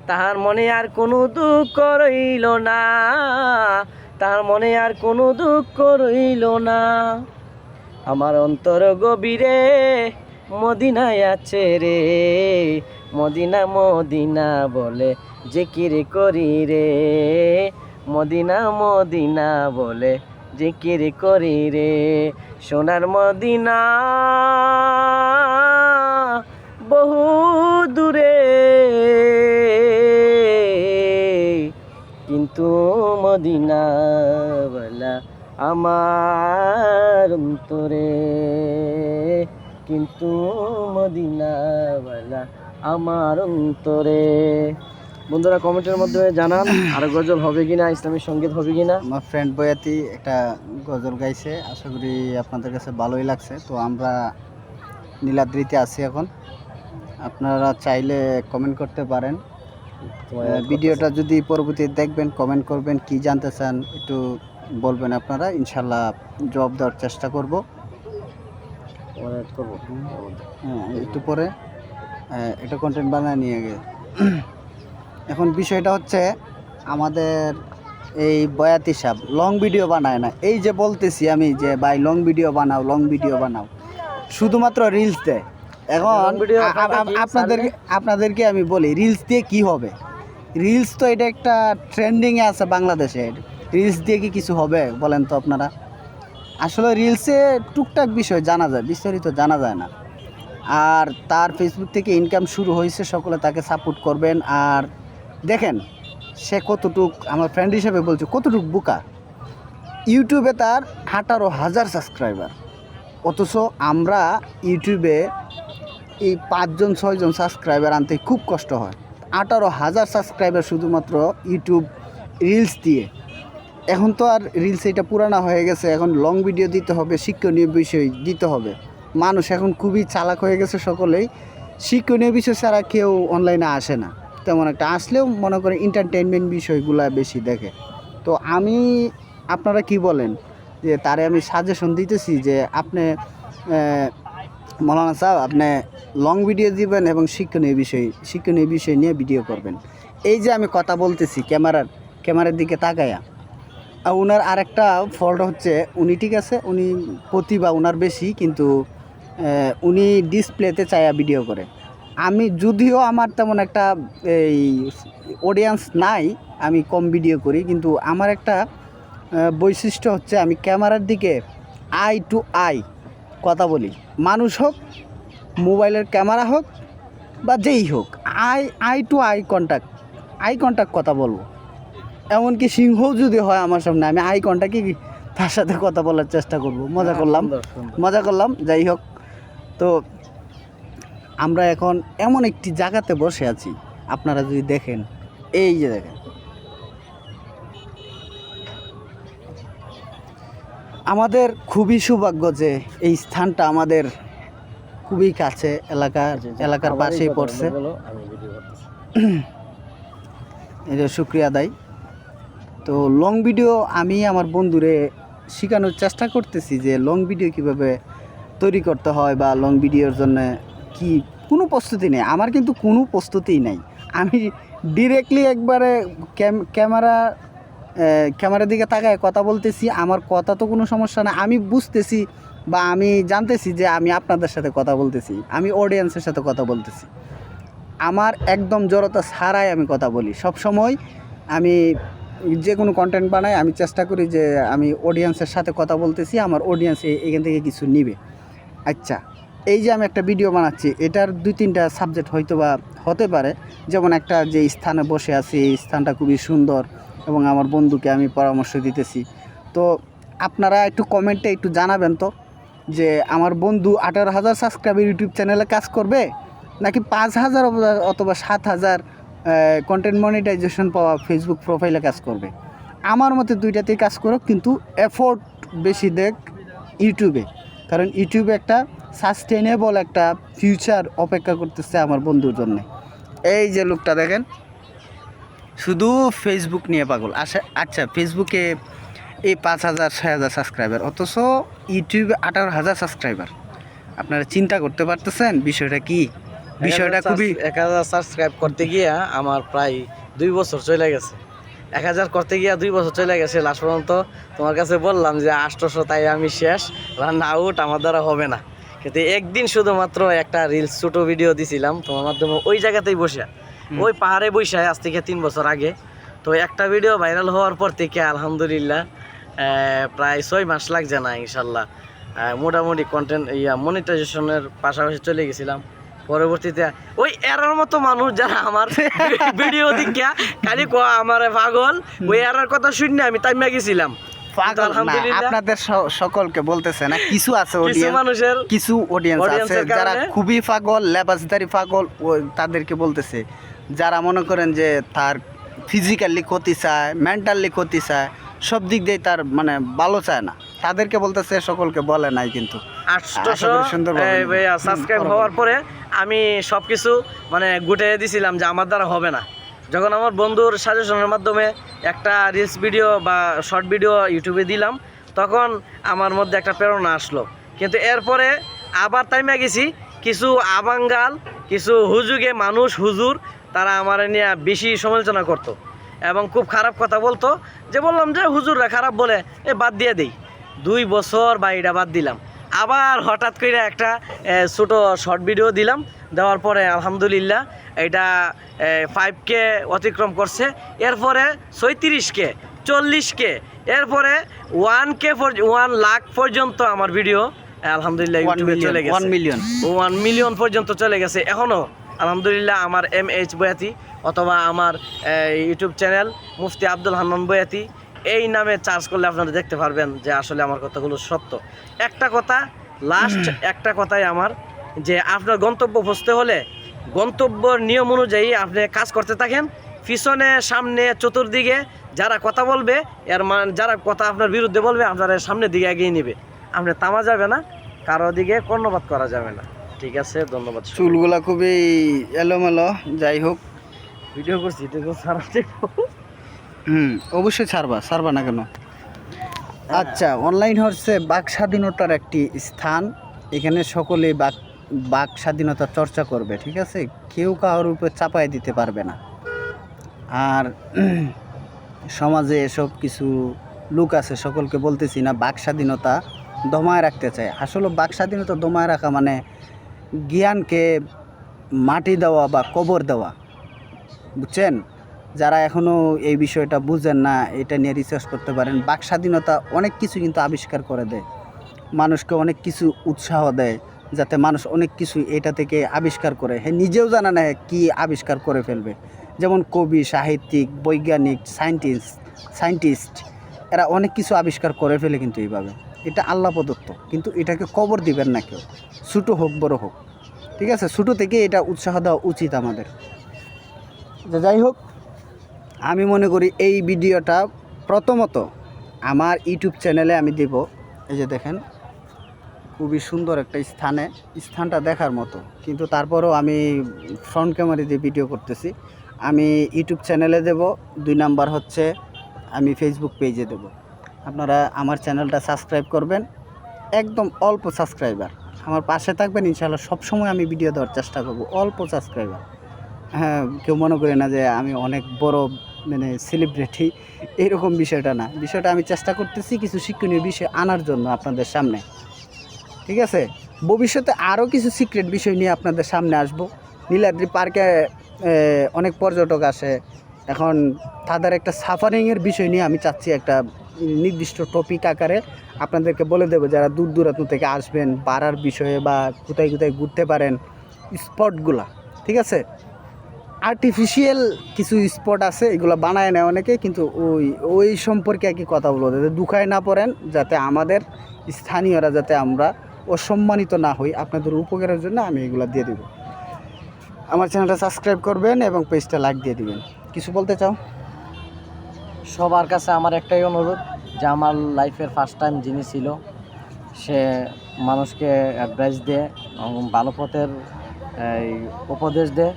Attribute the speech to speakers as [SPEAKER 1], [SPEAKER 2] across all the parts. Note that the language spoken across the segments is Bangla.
[SPEAKER 1] তাহার মনে আর কোনো দুঃখ রইল না, তাহার মনে আর কোনো দুঃখ রইল না। আমার অন্তর গভীরে মদিনায় আছে রে, মদিনা মদিনা বলে জিকির করি রে, মদিনা মদিনা বলে জিকির করি রে। সোনার মদিনা বহু দূরে, কিন্তু মদিনাওয়ালা আমার অন্তরে, কিন্তু মদিনাওয়ালা আমার অন্তরে। বন্ধুরা কমেন্টের মাধ্যমে জানান আরো গজল হবে কিনা, ইসলামিক সঙ্গীত হবে কিনা।
[SPEAKER 2] আমার ফ্রেন্ড বয়াতি একটা গজল গাইছে, আশা করি আপনাদের কাছে ভালোই লাগছে। তো আমরা নীলাদ্রিতে আছি এখন, আপনারা চাইলে কমেন্ট করতে পারেন। ভিডিওটা যদি পরবর্তীতে দেখবেন কমেন্ট করবেন, কি জানতে চান একটু বলবেন, আপনারা ইনশাল্লাহ জবাব দেওয়ার চেষ্টা করব। হ্যাঁ, একটু পরে এটা কন্টেন্ট বানায় নিয়ে গে। এখন বিষয়টা হচ্ছে আমাদের এই বয়াতি সাহেব লং ভিডিও বানায় না। এই যে বলতেছি আমি যে ভাই লং ভিডিও বানাও, লং ভিডিও বানাও, শুধুমাত্র রিলস দেয়। এখন আপনাদেরকে আমি বলি রিলস দিয়ে কি হবে? রিলস তো এটা একটা ট্রেন্ডিংয়ে আছে বাংলাদেশে, রিলস দিয়ে কি কিছু হবে বলেন তো আপনারা? আসলে রিলসে টুকটাক বিষয় জানা যায়, বিস্তারিত জানা যায় না। আর তার ফেসবুক থেকে ইনকাম শুরু হয়েছে, সকলে তাকে সাপোর্ট করবেন। আর দেখেন সে কতটুক, আমার ফ্রেন্ড হিসেবে বলছে কতটুক বোকা। ইউটিউবে তার 18,000 সাবস্ক্রাইবার, অথচ আমরা ইউটিউবে এই 5-6জন সাবস্ক্রাইবার আনতে খুব কষ্ট হয়। 18,000 সাবস্ক্রাইবার শুধুমাত্র ইউটিউব রিলস দিয়ে। এখন তো আর রিলস এটা পুরানো হয়ে গেছে, এখন লং ভিডিও দিতে হবে, শিক্ষণীয় বিষয় দিতে হবে। মানুষ এখন খুবই চালাক হয়ে গেছে, সকলেই শিক্ষণীয় বিষয় ছাড়া কেউ অনলাইনে আসে না তেমন একটা, আসলেও মনে করে এন্টারটেনমেন্ট বিষয়গুলো বেশি দেখে। তো আমি, আপনারা কি বলেন যে তারে আমি সাজেশন দিতেছি যে আপনি মৌলানা সাহেব আপনি লং ভিডিও দিবেন এবং শিক্ষণীয় বিষয় নিয়ে ভিডিও করবেন। এই যে আমি কথা বলতেছি ক্যামেরার দিকে তাকায়া, ওনার আরেকটা ফল্ট হচ্ছে উনি ঠিক আছে, উনি প্রতিভা ওনার বেশি, কিন্তু উনি ডিসপ্লেতে চায়া ভিডিও করে। আমি যদিও আমার তেমন একটা এই অডিয়েন্স নাই, আমি কম ভিডিও করি, কিন্তু আমার একটা বৈশিষ্ট্য হচ্ছে আমি ক্যামেরার দিকে আই টু আই কথা বলি। মানুষ হোক, মোবাইলের ক্যামেরা হোক বা যেই হোক, আই টু আই কন্ট্যাক্ট কথা বলবো। এমনকি সিংহ যদি হয় আমার সামনে, আমি আই কন্ট্যাক্টই তার সাথে কথা বলার চেষ্টা করব। মজা করলাম যাই হোক। তো আমরা এখন এমন একটি জায়গাতে বসে আছি, আপনারা যদি দেখেন, এই যে দেখেন, আমাদের খুবই সৌভাগ্য যে এই স্থানটা আমাদের খুবই কাছে, এলাকার পাশেই পড়ছে। এটা শুক্রিয়া আদায়। তো লং ভিডিও আমি আমার বন্ধুরে শেখানোর চেষ্টা করতেছি যে লং ভিডিও কিভাবে তৈরি করতে হয়, বা লং ভিডিওর জন্য কি কোনো প্রস্তুতি নেই আমার, কিন্তু কোনো প্রস্তুতিই নাই। আমি ডিরেক্টলি একবারে ক্যামেরার দিকে তাকায় কথা বলতেছি। আমার কথা তো কোনো সমস্যা না, আমি বুঝতেছি বা আমি জানতেছি যে আমি আপনাদের সাথে কথা বলতেছি, আমি অডিয়েন্সের সাথে কথা বলতেছি। আমার একদম জড়তা ছাড়াই আমি কথা বলি সব সময়। আমি যে কোনো কন্টেন্ট বানাই, আমি চেষ্টা করি যে আমি অডিয়েন্সের সাথে কথা বলতেছি, আমার অডিয়েন্স এখান থেকে কিছু নিবে। আচ্ছা, এই যে আমি একটা ভিডিও বানাচ্ছি, এটার 2-3টা সাবজেক্ট হয়তো বা হতে পারে। যেমন একটা যে স্থানে বসে আছি, এই স্থানটা খুবই সুন্দর এবং আমার বন্ধুকে আমি পরামর্শ দিতেছি। তো আপনারা একটু কমেন্টে একটু জানাবেন তো যে আমার বন্ধু 18,000 সাবস্ক্রাইবার ইউটিউব চ্যানেলে কাজ করবে, নাকি 5,000 অথবা 7,000 কন্টেন্ট মনিটাইজেশন পাওয়া ফেসবুক প্রোফাইলে কাজ করবে। আমার মতে দুইটাতেই কাজ করুক, কিন্তু এফোর্ট বেশি দেখ ইউটিউবে, কারণ ইউটিউবে একটা সাস্টেনেবল একটা ফিউচার অপেক্ষা করতেছে আমার বন্ধুর জন্যে। এই যে লোকটা দেখেন, শুধু ফেসবুক নিয়ে পাগল। আচ্ছা, ফেসবুকে এই 5,000-6,000 সাবস্ক্রাইবার, অথচ ইউটিউবে 18,000 সাবস্ক্রাইবার। আপনারা চিন্তা করতে পারতেছেন বিষয়টা কি? বিষয়টা খুবই
[SPEAKER 1] 1000 সাবস্ক্রাইব করতে গিয়া আমার প্রায় 2 বছর চলে গেছে। 1000 করতে গিয়া 2 বছর চলে গেছে। লাস্ট পর্যন্ত তোমার কাছে বললাম যে 800 তাই আমি শেষ, রান আউট, আমার দ্বারা হবে না। কিন্তু একদিন শুধুমাত্র একটা রিলস ছোট ভিডিও দিছিলাম তোমার মাধ্যমে, ওই জায়গাতেই বসে, ওই পাহাড়ে বসে, আজ থেকে 3 বছর আগে। তো একটা ভিডিও ভাইরাল হওয়ার পর থেকে আলহামদুলিল্লাহ প্রায় 6 মাস লাগছে না ইনশাল্লাহ, মোটামুটি কন্টেন্ট মনিটাইজেশনের পাশাপাশি চলে গেছিলাম। পরবর্তীতে ওই এরার মতো মানুষ যারা আমার ভিডিও দিকা খালি আমার পাগল, ওই এরার কথা শুনে আমি তাইমা গেছিলাম।
[SPEAKER 2] পাগল না, আপনাদের সকলকে বলতেছে না, কিছু আছে
[SPEAKER 1] কিছু মানুষের
[SPEAKER 2] কিছু অডিয়েন্স আছে যারা খুবই পাগল, লেবাসদারি পাগল, তাদেরকে বলতেছে, যারা মনে করেন যে তার ফিজিক্যালি ক্ষতি চায়, মেন্টালি ক্ষতি চায়, সব দিক দিয়ে তার মানে ভালো চায় না, তাদেরকে বলতেছে, সকলকে বলে নাই। কিন্তু
[SPEAKER 1] 800 সাবস্ক্রাইব হওয়ার পরে আমি সবকিছু মানে গুটিয়ে দিছিলাম যে আমার দ্বারা হবে না। যখন আমার বন্ধুর সাজেশনের মাধ্যমে একটা রিলস ভিডিও বা শর্ট ভিডিও ইউটিউবে দিলাম, তখন আমার মধ্যে একটা প্রেরণা আসলো। কিন্তু এরপরে আবার টাইমে গেছি, কিছু আবাঙ্গাল, কিছু হুজুগে মানুষ, হুজুর, তারা আমার নিয়ে বেশি সমালোচনা করতো এবং খুব খারাপ কথা বলতো। যে বললাম যে হুজুররা খারাপ বলে, বাদ দিয়ে দেই। 2 বছর বা এটা বাদ দিলাম। আবার হঠাৎ করে একটা ছোট শর্ট ভিডিও দিলাম, দেওয়ার পরে আলহামদুলিল্লাহ এটা 5K অতিক্রম করছে। এরপরে 36K, 40K, এরপরে 1K 1 লাখ পর্যন্ত আমার ভিডিও আলহামদুলিল্লাহ ইউটিউবে চলে গেছে। 1 মিলিয়ন পর্যন্ত চলে গেছে। এখনও আলহামদুলিল্লাহ আমার MH বয়াতি অথবা আমার ইউটিউব চ্যানেল মুফতি আব্দুল হান্নান বয়াতি, এই নামে চার্জ করলে আপনারা দেখতে পারবেন যে আসলে আমার কথাগুলো সত্য। একটা কথা, লাস্ট একটা কথাই আমার, যে আপনার গন্তব্য পৌঁছতে হলে গন্তব্যের নিয়ম অনুযায়ী আপনি কাজ করতে থাকেন। পিছনে, সামনে, চতুর্দিকে যারা কথা বলবে, যারা কথা আপনার বিরুদ্ধে বলবে, আপনার সামনের দিকে এগিয়ে নেবে। আপনি থামা যাবে না, কারো দিকে কর্ণপাত করা যাবে না। ঠিক আছে, ধন্যবাদ।
[SPEAKER 2] চুলগুলা খুবই এলোমেলো, যাই হোক,
[SPEAKER 1] ভিডিও করছি তো সারা
[SPEAKER 2] অবশ্যই ছাড়বা না কেন? আচ্ছা, অনলাইন হচ্ছে বাক স্বাধীনতার একটি স্থান। এখানে সকলেই বাক স্বাধীনতা চর্চা করবে, ঠিক আছে? কেউ কারোর উপর চাপাই দিতে পারবে না। আর সমাজে এসব কিছু লোক আছে, সকলকে বলতেছি না, বাক স্বাধীনতা দমায় রাখতে চায়। আসলে বাক স্বাধীনতা দমায় রাখা মানে জ্ঞানকে মাটি দেওয়া বা কবর দেওয়া, বুঝছেন? যারা এখনও এই বিষয়টা বুঝেন না, এটা নিয়ে রিসার্চ করতে পারেন। বাক স্বাধীনতা অনেক কিছু কিন্তু আবিষ্কার করে দেয়, মানুষকে অনেক কিছু উৎসাহ দেয়, যাতে মানুষ অনেক কিছু এটা থেকে আবিষ্কার করে। হ্যাঁ, নিজেও জানা না কি আবিষ্কার করে ফেলবে। যেমন কবি, সাহিত্যিক, বৈজ্ঞানিক, সায়েন্টিস্ট, এরা অনেক কিছু আবিষ্কার করে ফেলে। কিন্তু এইভাবে এটা আল্লাহ প্রদত্ত, কিন্তু এটাকে কবর দিবেন না কেউ, ছোটো হোক বড় হোক, ঠিক আছে? ছোটো থেকে এটা উৎসাহ দেওয়া উচিত আমাদের। যাই হোক, আমি মনে করি এই ভিডিওটা প্রথমত আমার ইউটিউব চ্যানেলে আমি দেব। এই যে দেখেন, খুবই সুন্দর একটা স্থানটা দেখার মতো। কিন্তু তারপরেও আমি ফ্রন্ট ক্যামেরা দিয়ে ভিডিও করতেছি। আমি ইউটিউব চ্যানেলে দেব। 2 নাম্বার হচ্ছে আমি ফেসবুক পেজে দেব। আপনারা আমার চ্যানেলটা সাবস্ক্রাইব করবেন, একদম অল্প সাবস্ক্রাইবার, আমার পাশে থাকবেন। ইনশাআল্লাহ সবসময় আমি ভিডিও দেওয়ার চেষ্টা করব, অল্প সাবস্ক্রাইবার। হ্যাঁ, কেউ মনে করে না যে আমি অনেক বড় মানে সেলিব্রিটি, এরকম বিষয়টা না। বিষয়টা আমি চেষ্টা করতেছি কিছু শিক্ষণীয় বিষয় আনার জন্য আপনাদের সামনে, ঠিক আছে? ভবিষ্যতে আরও কিছু সিক্রেট বিষয় নিয়ে আপনাদের সামনে আসব। নীলাদ্রি পার্কে অনেক পর্যটক আসে, এখন তাদের একটা সাফারিংয়ের বিষয় নিয়ে আমি চাচ্ছি একটা নির্দিষ্ট টপিক আকারে আপনাদেরকে বলে দেবো, যারা দূর দূরান্ত থেকে আসবেন, পাড়ার বিষয়ে বা কোথায় কোথায় ঘুরতে পারেন স্পটগুলা, ঠিক আছে? আর্টিফিশিয়াল কিছু স্পট আছে, এগুলো বানায় নেয় অনেকে, কিন্তু ওই সম্পর্কে আর কি কথা বলবো, যাতে দুঃখায় না পড়েন, যাতে আমাদের স্থানীয়রা যাতে আমরা অসম্মানিত না হই। আপনাদের উপকারের জন্য আমি এগুলো দিয়ে দেব। আমার চ্যানেলটা সাবস্ক্রাইব করবেন এবং পেজটা লাইক দিয়ে দিবেন। কিছু বলতে চাও?
[SPEAKER 1] সবার কাছে আমার একটাই অনুরোধ, যে আমার লাইফের ফার্স্ট টাইম যিনি ছিল, সে মানুষকে অ্যাডভাইস দেয়, ভালো পথের উপদেশ দেয়,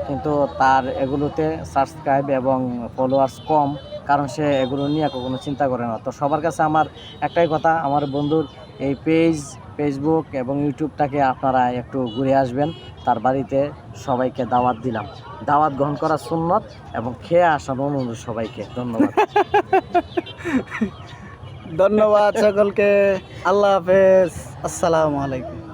[SPEAKER 1] কিন্তু তার এগুলোতে সাবস্ক্রাইব এবং ফলোয়ার্স কম, কারণ সে এগুলো নিয়ে কখনো চিন্তা করে না। তো সবার কাছে আমার একটাই কথা, আমার বন্ধুর এই ফেসবুক এবং ইউটিউবটাকে আপনারা একটু ঘুরে আসবেন, তার বাড়িতে সবাইকে দাওয়াত দিলাম। দাওয়াত গ্রহণ করা সুন্নত এবং খেয়ে আসার অনুরোধ সবাইকে। ধন্যবাদ।
[SPEAKER 2] ধন্যবাদ সকলকে। আল্লাহ হাফেজ। আসসালামু আলাইকুম।